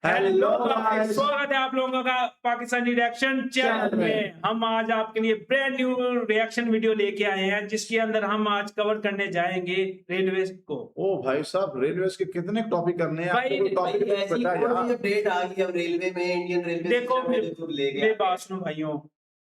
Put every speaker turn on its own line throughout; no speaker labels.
Hello
hello
guys,
स्वागत है आप लोगों का पाकिस्तानी रिएक्शन चैनल में। हम आज आपके लिए ब्रांड न्यू रिएक्शन वीडियो लेके आए हैं, जिसके अंदर हम आज कवर करने जाएंगे रेलवे को।
ओ भाई साहब, रेलवे के कितने टॉपिक करने हैं आपको?
भाई
कोई टॉपिक
ऐसी
बता
कौन सी
यार।
अपडेट आ गई अब रेलवे में? इंडियन रेलवे
देखो
सिस्टम में जो ले
मेरी
गया।
बात सुनो भाइयों,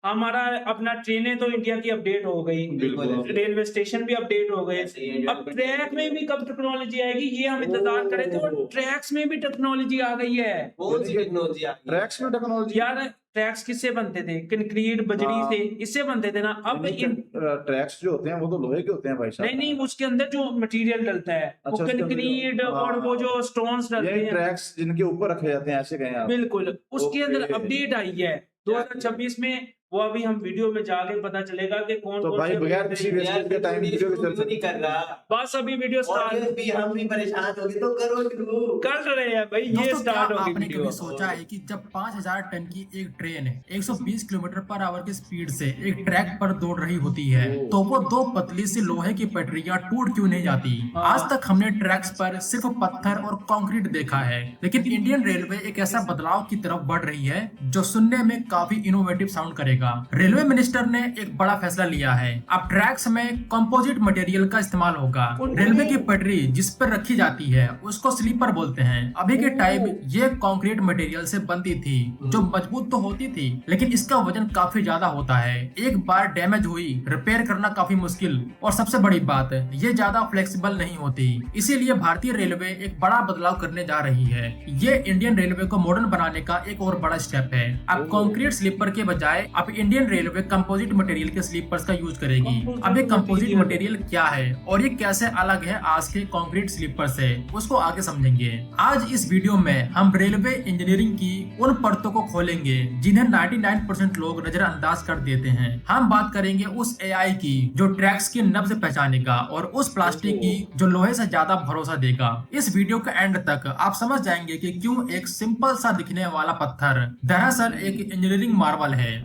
हमारा अपना ट्रेनें तो इंडिया की अपडेट हो गई,
बिल्कुल।
रेलवे स्टेशन भी अपडेट हो गए।
ऐसे ही
अब ट्रैक में भी कब टेक्नोलॉजी आएगी ये हम इंतजार कर रहे थे, और ट्रैक्स में भी टेक्नोलॉजी आ गई है।
कौन सी टेक्नोलॉजी आ गई?
ट्रैक्स में टेक्नोलॉजी
यार ट्रैक्स किससे बनते थे? कंक्रीट बजरी
हाँ।
से, इससे बनते थे ना। अब इन
ट्रैक्स जो होते हैं वो तो लोहे के होते हैं भाई साहब।
नहीं, उसके अंदर जो मटेरियल डलता है वो
अच्छा, उसके अंदर
कंक्रीट
हाँ,
और वो जो स्टोन्स डलते
यही
हैं,
ट्रैक्स जिनके ऊपर रखे जाते हैं, ऐसे कहें आप।
बिल्कुल उसके अंदर
ओके।
अपडेट आई है 2026 में। वो अभी हम वीडियो में जाके पता चलेगा कि कौन
तो
कौन
भाई
से
बगैर
update
किसी
आई है।
यार
के टाइम वीडियो के
शुरू
चलते
नहीं कर रहा।
बस अभी वीडियो
ऑडियंस
स्टार्ट
भी हम भी परेशान हो गए, तो करो शुरू।
कर रहे हैं भाई, ये
दोस्तों, क्या
स्टार्ट होगी
आपने
वीडियो।
कभी सोचा है कि जब 5000 टन की एक ट्रेन 120 किलोमीटर पर आवर की स्पीड से एक ट्रैक पर दौड़ रही होती है, तो वो दो पतली सी लोहे की पटरियां टूट क्यों नहीं जाती? आज तक हमने ट्रैक्स पर सिर्फ पत्थर और कंक्रीट देखा है, लेकिन इंडियन रेलवे एक ऐसा बदलाव की तरफ बढ़ रही है जो सुनने में काफी इनोवेटिव साउंड करेगा। रेलवे मिनिस्टर ने एक बड़ा फैसला लिया है। अब ट्रैक्स में कंपोजिट मटेरियल का इस्तेमाल होगा। रेलवे की पटरी जिस पर रखी जाती है उसको स्लीपर बोलते हैं। अभी के टाइम ये कंक्रीट मटेरियल से बनती थी, जो मजबूत तो होती थी, लेकिन इसका वजन काफी ज्यादा होता है। एक बार डैमेज हुई, रिपेयर करना काफी मुश्किल, और सबसे बड़ी बात, ये ज्यादा फ्लेक्सिबल नहीं होती। इसीलिए भारतीय रेलवे एक बड़ा बदलाव करने जा रही है। ये इंडियन रेलवे को मॉडर्न बनाने का एक और बड़ा स्टेप है। अब कंक्रीट स्लीपर के बजाय अब इंडियन रेलवे कंपोजिट मटेरियल के स्लीपर्स का यूज करेगी। अब ये कंपोजिट मटेरियल क्या है और ये कैसे अलग है आज के कंक्रीट स्लीपर से, उसको आगे समझेंगे। आज इस वीडियो में हम रेलवे इंजीनियरिंग की उन परतों को खोलेंगे जिन्हें 99% लोग नजरअंदाज कर देते हैं। हम बात करेंगे उस एआई की जो ट्रैक्स की नब्ज पहचानेगा, और उस प्लास्टिक की जो लोहे से ज्यादा भरोसा देगा। इस वीडियो के एंड तक आप समझ जाएंगे कि क्यों एक सिंपल सा दिखने वाला पत्थर दरअसल एक इंजीनियरिंग मार्वल है।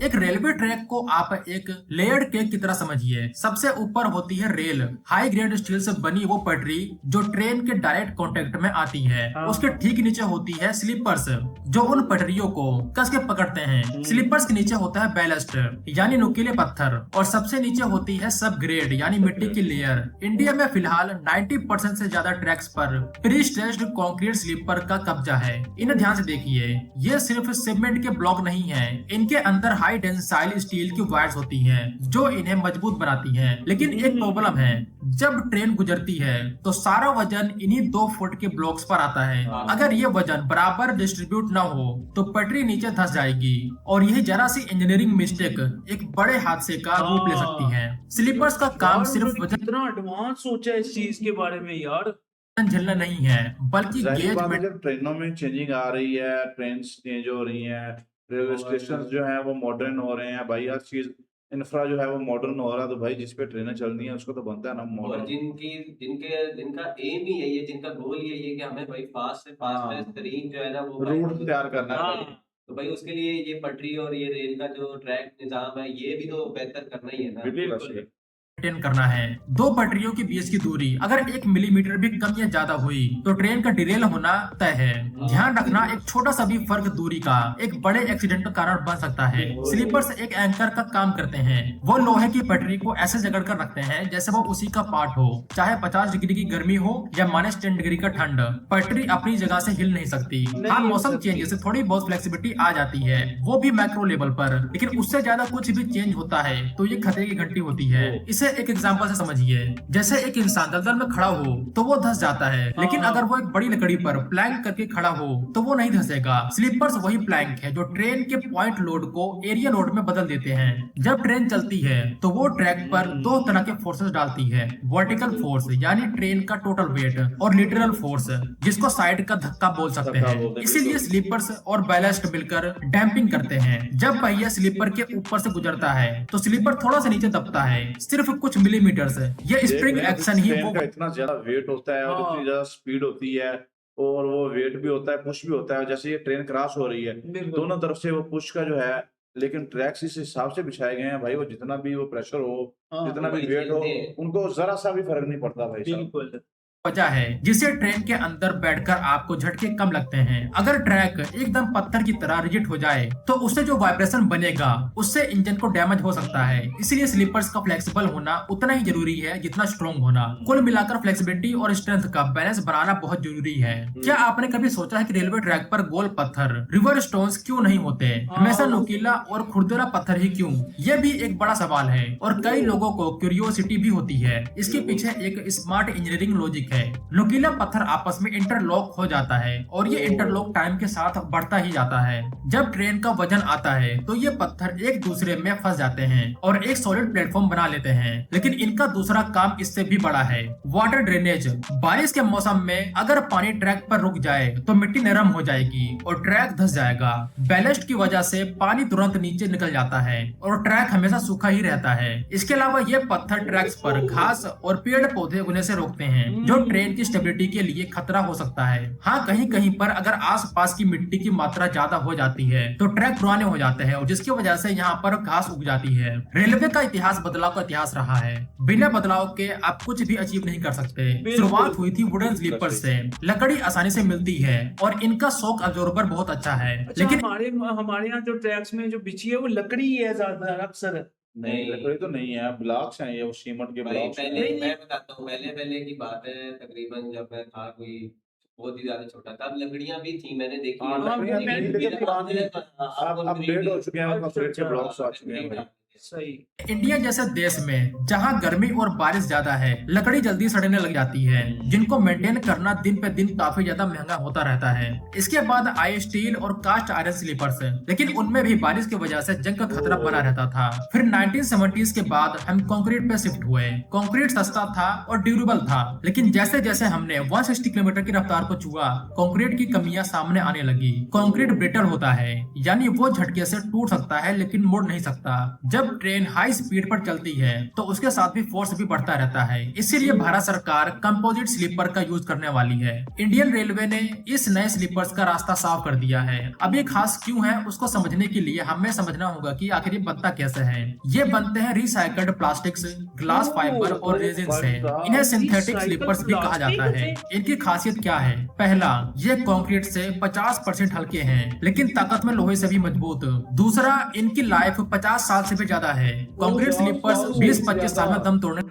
एक रेलवे ट्रैक को आप एक लेयर्ड केक की तरह समझिए। सबसे ऊपर होती है रेल, हाई ग्रेड स्टील से बनी वो पटरी जो ट्रेन के डायरेक्ट कांटेक्ट में आती है। उसके ठीक नीचे होती है स्लीपर्स, जो उन पटरियों को कस के पकड़ते हैं। स्लीपर्स के नीचे होता है बैलेस्ट यानी नुकीले पत्थर, और सबसे नीचे होती है सब ग्रेड यानी मिट्टी की लेयर। इंडिया में फिलहाल 90% से ज्यादा ट्रैक्स पर प्री स्ट्रेच्ड कंक्रीट स्लीपर का कब्जा है। इन्हें ध्यान से देखिए, ये सिर्फ सीमेंट के ब्लॉक नहीं है, इनके अंदर हाई टेंसाइल स्टील की वायर्स होती हैं जो इन्हें मजबूत बनाती हैं। लेकिन एक प्रॉब्लम है, जब ट्रेन गुजरती है तो सारा वजन इन्हीं 2 फुट के ब्लॉक्स पर आता है। अगर ये वजन बराबर डिस्ट्रीब्यूट न हो तो पटरी नीचे धंस जाएगी, और यही जरा सी इंजीनियरिंग मिस्टेक एक बड़े हादसे का रूप ले सकती है। स्लीपर्स का काम सिर्फ वजन
कितना एडवांस सोचा है इस चीज के बारे में यार।
झेलना नहीं है, बल्कि
जाहिर
गेज
बात है,
में
जब ट्रेनों में चेंजिंग आ रही है, ट्रेन चेंज हो रही है, रेलवे स्टेशन जो है वो मॉडर्न हो रहे हैं भाई। हर चीज इंफ्रा जो है वो मॉडर्न हो रहा है, तो भाई जिस पे ट्रेनें चल रही हैं उसको तो बनता है ना
और
मॉडर्न।
जिनका एम ही यही है, जिनका गोल यही है कि हमें भाई फास्ट से फास्टेस्ट तरीन जो है ना वो
रूट तैयार करना है भाई।
हाँ,
तो भाई उसके लिए ये पटरी और ये रेल का जो ट्रैक निजाम है ये भी तो बेहतर करना ही है ना।
बिल्कुल ऐसे।
मेंटेन करना है। दो पटरियों के बीच की दूरी अगर 1 मिलीमीटर भी कम या ज्यादा हुई तो ट्रेन का डिरेल होना तय है। ध्यान रखना, एक छोटा सा भी फर्क दूरी का एक बड़े एक्सीडेंट का कारण बन सकता है। स्लीपर्स एक एंकर का काम करते हैं। वो लोहे की पटरी को ऐसे जकड़ कर रखते हैं जैसे वो उसी का पार्ट हो, चाहे 50 डिग्री की गर्मी हो या -10 डिग्री का ठंड। पटरी अपनी जगह से हिल नहीं सकती। हाँ, मौसम चेंज से थोड़ी बहुत फ्लेक्सिबिलिटी आ जाती है, वो भी मैक्रो लेवल पर, लेकिन उससे ज्यादा कुछ भी चेंज होता है तो ये खतरे की घंटी होती है। इसे एक एग्जांपल से समझिए, जैसे एक इंसान दलदल में खड़ा हो तो वो धंस जाता है, लेकिन अगर वो एक बड़ी लकड़ी पर प्लैंक करके खड़ा हो तो वो नहीं धंसेगा। स्लीपर्स वही प्लैंक है जो ट्रेन के पॉइंट लोड को एरिया लोड में बदल देते हैं। जब ट्रेन चलती है तो वो ट्रैक पर 2 तरह के फोर्सेस डालती है, वर्टिकल फोर्स यानी ट्रेन का टोटल वेट, और लिटरल फोर्स जिसको साइड का धक्का बोल सकते हैं। इसीलिए स्लीपर्स और बैलेस्ट मिलकर डैम्पिंग करते हैं। जब पहिया स्लीपर के ऊपर से गुजरता है तो स्लीपर थोड़ा सा नीचे दबता है, सिर्फ कुछ मिलीमीटर से। ये स्प्रिंग एक्शन ही
ट्रेन
वो
का इतना ज्यादा वेट होता है और
हाँ।
इतनी ज्यादा स्पीड होती है, और वो वेट भी होता है, पुश भी होता है। जैसे ये ट्रेन क्रॉस हो रही है,
बिल्कुल।
दोनों तरफ से वो पुश का जो है, लेकिन ट्रैक्स इस हिसाब से बिछाए गए हैं भाई, वो जितना भी वो प्रेशर हो,
हाँ,
जितना भी
वही
वेट हो,
चीजें हैं।
उनको जरा सा भी फर्क नहीं पड़ता भाई साहब।
बिल्कुल।
वजह है जिससे ट्रेन के अंदर बैठकर आपको झटके कम लगते हैं। अगर ट्रैक एकदम पत्थर की तरह रिजिड हो जाए तो उससे जो वाइब्रेशन बनेगा उससे इंजन को डैमेज हो सकता है। इसलिए स्लीपर्स का फ्लेक्सिबल होना उतना ही जरूरी है जितना स्ट्रॉन्ग होना। कुल मिलाकर फ्लेक्सिबिलिटी और स्ट्रेंथ का बैलेंस बनाना बहुत जरूरी है। क्या आपने कभी सोचा है कि रेलवे ट्रैक पर गोल पत्थर रिवर स्टोन्स क्यों नहीं होते, हमेशा नुकीला और खुरदरा पत्थर ही क्यों? यह भी एक बड़ा सवाल है और कई लोगों को क्यूरियोसिटी भी होती है। इसके पीछे एक स्मार्ट इंजीनियरिंग लॉजिक है। नुकीला पत्थर आपस में इंटरलॉक हो जाता है और ये इंटरलॉक टाइम के साथ बढ़ता ही जाता है। जब ट्रेन का वजन आता है तो ये पत्थर एक दूसरे में फंस जाते हैं और एक सॉलिड प्लेटफॉर्म बना लेते हैं। लेकिन इनका दूसरा काम इससे भी बड़ा है, वाटर ड्रेनेज। बारिश के मौसम में अगर पानी ट्रैक पर रुक जाए तो मिट्टी नरम हो जाएगी और ट्रैक धंस जाएगा। बैलेस्ट की वजह से पानी तुरंत नीचे निकल जाता है और ट्रैक हमेशा सूखा ही रहता है। इसके अलावा ये पत्थर ट्रैक्स पर घास और पेड़ पौधे उगने से रोकते हैं, जो ट्रेन की स्टेबिलिटी के लिए खतरा हो सकता है। हाँ, कहीं कहीं पर अगर आसपास की मिट्टी की मात्रा ज्यादा हो जाती है तो ट्रैक पुराने हो जाते हैं और जिसकी वजह से यहाँ पर घास उग जाती है। रेलवे का इतिहास बदलाव का इतिहास रहा है। बिना बदलाव के आप कुछ भी अचीव नहीं कर सकते। शुरुआत हुई थी वुडन स्लीपर से। लकड़ी आसानी से मिलती है और इनका शॉक अब्जॉर्बर बहुत अच्छा है। लेकिन
हमारे यहाँ जो ट्रैक्स में जो बिछी है वो लकड़ी ही है ज्यादा अक्सर।
नहीं, लकड़ी तो नहीं है, ब्लॉक्स हैं ये, वो सीमेंट के
भाई
ब्लॉक्स
पहले
हैं।
मैं बताता हूँ, पहले की बात है, तकरीबन जब मैं था कोई बहुत ही ज्यादा छोटा, तब लकड़ियां भी थी, मैंने देखी
हाँ,
है।
लकड़ियां
थी,
मेरा
लेकिन
मेरा
पुरानी
मेरा-
अब अपडेट हो चुके हैं, कंक्रीट के ब्लॉक्स आ चुके हैं भाई।
सही।
इंडिया जैसे देश में जहां गर्मी और बारिश ज्यादा है, लकड़ी जल्दी सड़ने लग जाती है, जिनको मेंटेन करना दिन पे दिन काफी ज्यादा महंगा होता रहता है। इसके बाद आए स्टील और कास्ट आयरन स्लीपर्स, लेकिन उनमें भी बारिश की वजह से जंग का खतरा बना रहता था। फिर 1970s के बाद हम कंक्रीट पे शिफ्ट हुए। कंक्रीट सस्ता था और ड्यूरेबल था, लेकिन जैसे जैसे हमने 160 किलोमीटर की रफ्तार को छुआ, कंक्रीट की कमियां सामने आने लगी। कंक्रीट ब्रिटल होता है, यानी वो झटके से टूट सकता है लेकिन मुड़ नहीं सकता। जब ट्रेन हाई स्पीड पर चलती है तो उसके साथ भी फोर्स भी बढ़ता रहता है। इसीलिए भारत सरकार कंपोजिट स्लीपर का यूज करने वाली है। इंडियन रेलवे ने इस नए स्लीपर्स का रास्ता साफ कर दिया है। अब ये खास क्यों है उसको समझने के लिए हमें समझना होगा कि आखिर ये बनता कैसे है। ये बनते हैं रिसाइकल्ड प्लास्टिक्स, ग्लास फाइबर और रेजिन से। इन्हें सिंथेटिक स्लीपर्स भी कहा जाता है। इनकी खासियत क्या है? पहला, ये कंक्रीट से 50% हल्के हैं, लेकिन ताकत में लोहे से भी मजबूत। दूसरा, इनकी लाइफ 50 साल से भी ज्यादा है। कंक्रीट स्लीपर्स 20-25 साल में दम तोड़ने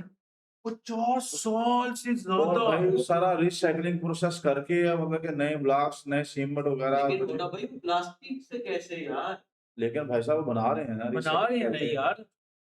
50 साल से
और
ज्यादा।
भाई सारा रिसाइकलिंग प्रोसेस करके अब मतलब कि नए ब्लॉक्स, नए सीमेंट वगैरह
लेकिन थोड़ा भाई प्लास्टिक से कैसे यार?
लेकिन भाई साहब बना रहे हैं ना,
बना रहे हैं नहीं यार।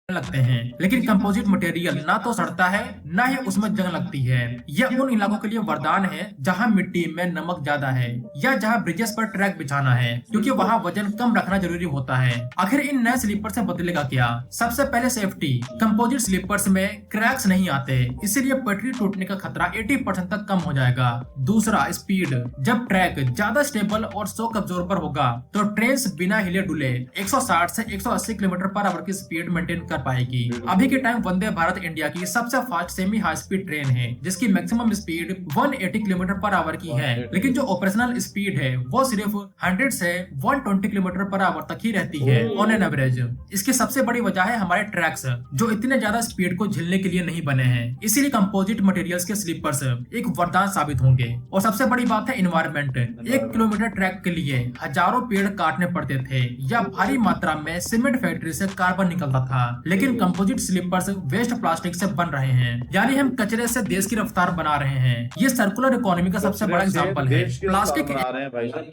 लगते हैं, लेकिन कंपोजिट मटेरियल ना तो सड़ता है ना ही उसमें जंग लगती है। यह उन इलाकों के लिए वरदान है जहां मिट्टी में नमक ज्यादा है या जहां ब्रिजेस पर ट्रैक बिछाना है, क्योंकि वहां वजन कम रखना जरूरी होता है। आखिर इन नए स्लीपर से बदलेगा क्या? सबसे पहले सेफ्टी। कंपोजिट स्लीपर्स में क्रैक्स नहीं आते, इसीलिए पटरी टूटने का खतरा 80% तक कम हो जाएगा। दूसरा, स्पीड। जब ट्रैक ज्यादा स्टेबल और शॉक अब्जॉर्बर होगा तो ट्रेन बिना हिले डुले 160 से 180 किलोमीटर पर आवर की स्पीड मेंटेन कर पाएगी। अभी के टाइम वंदे भारत इंडिया की सबसे fast semi high speed train है, जिसकी maximum speed 180 kilometre per hour की है, लेकिन जो ऑपरेशनल स्पीड है वो सिर्फ 100 से 120 किलोमीटर पर आवर तक ही रहती है ऑन एन एवरेज। इसकी सबसे बड़ी वजह है हमारे ट्रैक्स, जो इतने ज्यादा स्पीड को झेलने के लिए नहीं बने हैं। इसीलिए कंपोजिट मटेरियल्स के स्लीपर्स एक वरदान साबित होंगे। और सबसे बड़ी बात है एनवायरमेंट। 1 किलोमीटर ट्रैक के लिए हजारों पेड़ काटने पड़ते थे या भारी मात्रा में सीमेंट फैक्ट्री से कार्बन निकलता था, लेकिन कंपोजिट स्लीपर्स वेस्ट प्लास्टिक से बन रहे हैं, यानी हम कचरे से देश की रफ्तार बना रहे हैं। ये सर्कुलर इकोनॉमी का सबसे बड़ा एग्जांपल है। प्लास्टिक
बना रहे हैं भाई साहब,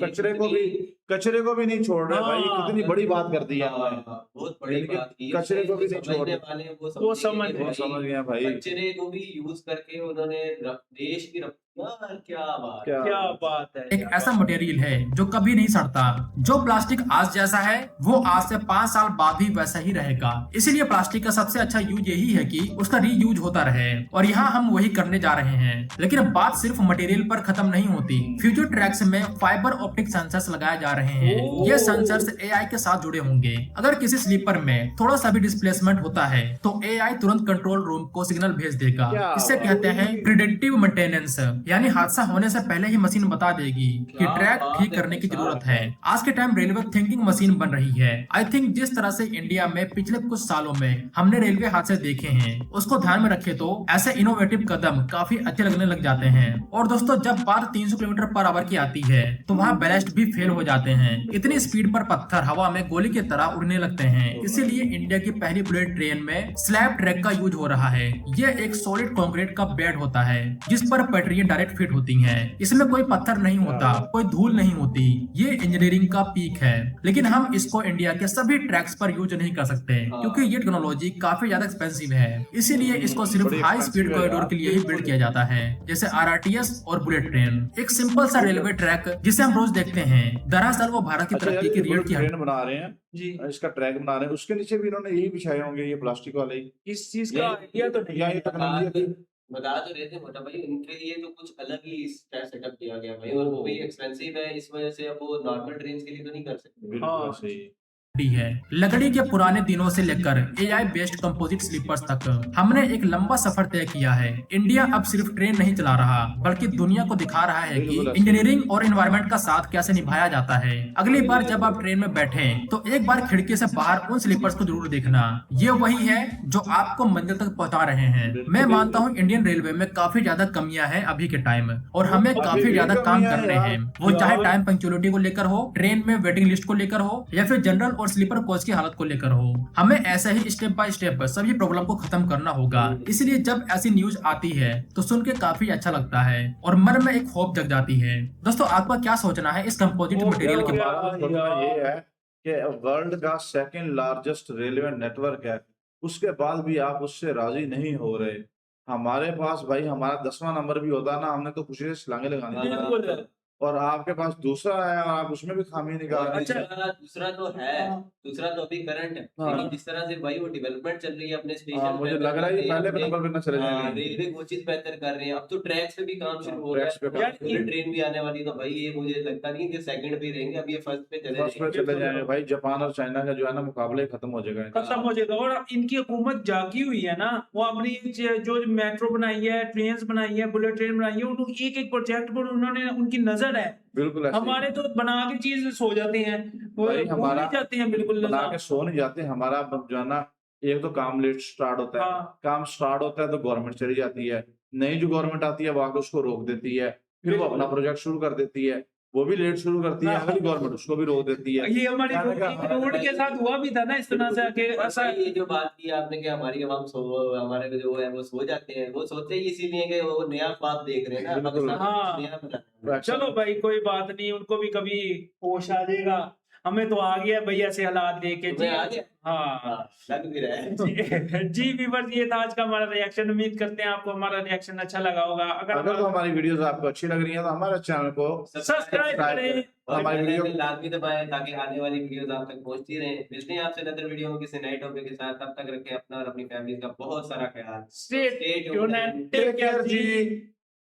कचरे को भी नहीं छोड़ रहे भाई। कितनी बड़ी बात कर दी है उन्होंने।
बहुत बड़ी
इनके
बात की।
कचरे को भी नहीं छोड़
समझने
रहे।
वाले वो
वो समझ
समझेंगे
गए,
समझ गए भाई।
कचरे को भी यूज करके उन्होंने देश की रफ्तार, क्या बात है।
क्या बात है।
एक ऐसा मटेरियल है जो कभी नहीं सड़ता। जो प्लास्टिक आज जैसा है वो आज से 5 साल बाद भी वैसा ही रहेगा। इसीलिए प्लास्टिक का सबसे अच्छा यूज यही है कि उसका रीयूज होता रहे, और यहाँ हम वही करने जा रहे हैं। लेकिन बात सिर्फ मटेरियल पर खत्म नहीं होती। फ्यूचर ट्रैक्स में फाइबर ऑप्टिक सेंसर्स लगाए जा रहे हैं। ये सेंसर्स एआई के साथ जुड़े होंगे। अगर किसी स्लीपर में थोड़ा सा भी डिस्प्लेसमेंट होता है तो एआई तुरंत कंट्रोल रूम को सिग्नल भेज देगा।
क्या
इसे
बात
कहते हैं प्रिडिक्टिव मेंटेनेंस, यानी हादसा होने से पहले ही मशीन बता देगी कि
क्या
ट्रैक
बात
ठीक
है
करने की
भाई
जरूरत
साहब।
है। आज के टाइम रेलवे थिंकिंग मशीन बन रही है। आई थिंक जिस तरह से इंडिया में पिछले कुछ सालों में हमने रेलवे हादसे देखे हैं, उसको ध्यान में रखे तो ऐसे इनोवेटिव कदम काफी अच्छे लगने लग जाते हैं। और दोस्तों, जब बात 300 किलोमीटर पर आवर की आती है तो वहाँ बैलेस्ट भी फेल हो जाते हैं। इतनी स्पीड पर पत्थर हवा में गोली की तरह उड़ने लगते हैं। इसीलिए इंडिया की पहली बुलेट ट्रेन में स्लैब ट्रैक का यूज हो रहा है। ये एक सॉलिड कंक्रीट का बेड होता है जिस पर पटरियां डायरेक्ट फिट होती हैं। इसमें कोई पत्थर नहीं होता, कोई धूल नहीं होती। ये इंजीनियरिंग का पीक है। लेकिन हम इसको इंडिया के सभी ट्रैक्स पर यूज नहीं कर सकते क्योंकि ये टेक्नोलॉजी काफी ज्यादा एक्सपेंसिव है। इसीलिए इसको सिर्फ
बड़ी
हाई
expensive
स्पीड
है
कॉरिडोर
यार।
के लिए ही बिल्ड किया जाता है, जैसे आरआरटीएस और बुलेट ट्रेन। एक सिंपल सा रेलवे ट्रैक जिसे हम रोज देखते हैं, दरअसल वो भारत की
अच्छा
तरक्की
यार,
की
ये
रीढ़ की हड्डी।
ट्रेन बना रहे हैं
जी,
इसका ट्रैक बना रहे हैं, उसके नीचे भी इन्होंने यही बिछाए होंगे, ये प्लास्टिक वाले ही,
इस चीज का आइडिया तो नहीं
या
है।
ये टेक्नोलॉजी अभी
बता तो रहे थे मोटा भाई, इनके लिए तो कुछ अलग ही सेटअप किया गया भाई, और वो भी एक्सपेंसिव है। इस वजह से अब वो नॉर्मल ट्रेन के लिए तो नहीं कर सकते।
बिल्कुल ऐसे ही।
है। लकड़ी के पुराने दिनों से लेकर एआई बेस्ड कंपोजिट स्लीपर्स तक हमने एक लंबा सफर तय किया है। इंडिया अब सिर्फ ट्रेन नहीं चला रहा बल्कि दुनिया को दिखा रहा है कि
बिल्कुल ऐसे।
इंजीनियरिंग और एनवायरनमेंट का साथ कैसे निभाया जाता है। अगली बार जब आप ट्रेन में बैठे तो एक बार खिड़की से बाहर उन स्लीपर्स को जरूर देखना। ये वही है जो आपको मंजिल तक पहुंचा रहे हैं। मैं मानता हूँ इंडियन रेलवे में काफी ज्यादा कमियां हैं अभी के टाइम, और हमें
अभी
काफी
भी
ज्यादा काम
कमियां हैं
करने
यार।
हैं। वो चाहे
यार।
टाइम पंक्चुअलिटी को लेकर हो, ट्रेन में वेटिंग लिस्ट को लेकर हो, या फिर जनरल और स्लीपर कोच की हालत को लेकर हो। हमें ऐसे ही स्टेप बाय स्टेप सभी प्रॉब्लम को खत्म करना होगा। इसलिए जब ऐसी न्यूज आती है तो सुन के काफी अच्छा लगता है और मन में एक होप जग जाती है। दोस्तों, आपका क्या सोचना है इस कंपोजिट मटेरियल के बारे में?
हमारा सोचना ये है कि वर्ल्ड का सेकंड लार्जेस्ट रेलवे नेटवर्क है, उसके बाद भी आप उससे राजी नहीं हो रहे। हमारे पास भाई हमारा 10वां नंबर भी होता ना, हमने तो खुशी से छलांगे लगानी थी।
बिल्कुल।
और आपके पास दूसरा है और आप उसमें भी खामी निकाल रहे हैं।
अच्छा, दूसरा तो है, दूसरा तो अभी करंट है,
हाँ।
लेकिन जिस तरह से भाई वो डेवलपमेंट चल रही है अपने
हाँ,
स्टेशन
मुझे लग रहा है ये पहले पे नंबर पे ना चले जाएंगे।
रेलवे कोचेस बेहतर कर रहे हैं। अब तो ट्रैक्स पे भी काम शुरू हो गया
ट्रैक्स पे
है।
काम-
बुलेट ट्रेन भी आने वाली है, तो भाई ये मुझे लगता नहीं कि सेकंड पे रहेंगे, अब ये फर्स्ट पे चले
फर्स्ट पे
जाएंगे।
चले जाएंगे भाई। जापान और चाइना का जो है ना मुकाबले खत्म हो जाएगा।
खत्म हो जाएगा। और इनकी हुकूमत जागी हुई है ना, वो अपनी जो मेट्रो बनाई है, ट्रेन बनाई है, बुलेट ट्रेन बनाई है, उन एक एक प्रोजेक्ट पर उन्होंने उनकी नजर है।
बिल्कुल ऐसे ही।
हमारे तो बना के चीज सो जाते हैं, वो
भाई
भूल
हमारा
ही जाते हैं बिल्कुल
बना
नजारा।
के सो नहीं जाते। हमारा जो है ना, एक तो काम लेट स्टार्ट होता है।
हाँ।
काम स्टार्ट होता है तो गवर्नमेंट चली जाती है, नई जो गवर्नमेंट आती है वो आके उसको रोक देती है, फिर वो
बिल्कुल।
अपना प्रोजेक्ट शुरू कर देती है, वो भी लेट शुरू करती है,
हाँ।
अगली गवर्नमेंट उसको भी रोक देती है।
ये हमारी
कहने का
एक रोड के साथ हुआ भी था ना इस तरह से कि
और
ऐसा।
भाई ये जो बात की आपने कि हमारी आवाम हमारे जो है वो सो जाते हैं, वो सोते ही इसीलिए कि वो नया ख्वाब देख रहे हैं ना,
बिल्कुल।
पाकिस्तान में
हाँ।
कुछ नया बनाना है।
चलो भाई, कोई बात नहीं, उनको भी कभी होश आ जाएगा। हमें तो आ गया भैया से हालात देख के।
तुम्हें आ गया?
हाँ।
हाँ, लग भी रहा है।
जी व्यूअर्स, ये था आज का हमारा रिएक्शन। उम्मीद करते हैं आपको हमारा रिएक्शन अच्छा लगा होगा।
अगर तो हमारी वीडियोस आपको अच्छी लग रही है तो हमारे चैनल को
सब्सक्राइब करें।
और हमारी
बेल
वीडियो
आइकन लाजमी दबाएं ताकि आने वाली वीडियोस आप तक पहुंचती रहें। मिलते हैं आपसे नदर वीडियो में किसी नए टॉपिक के साथ। तब तक रखें अपना और अपनी फैमिली का बहुत सारा ख्याल।
Stay tuned and take care ji.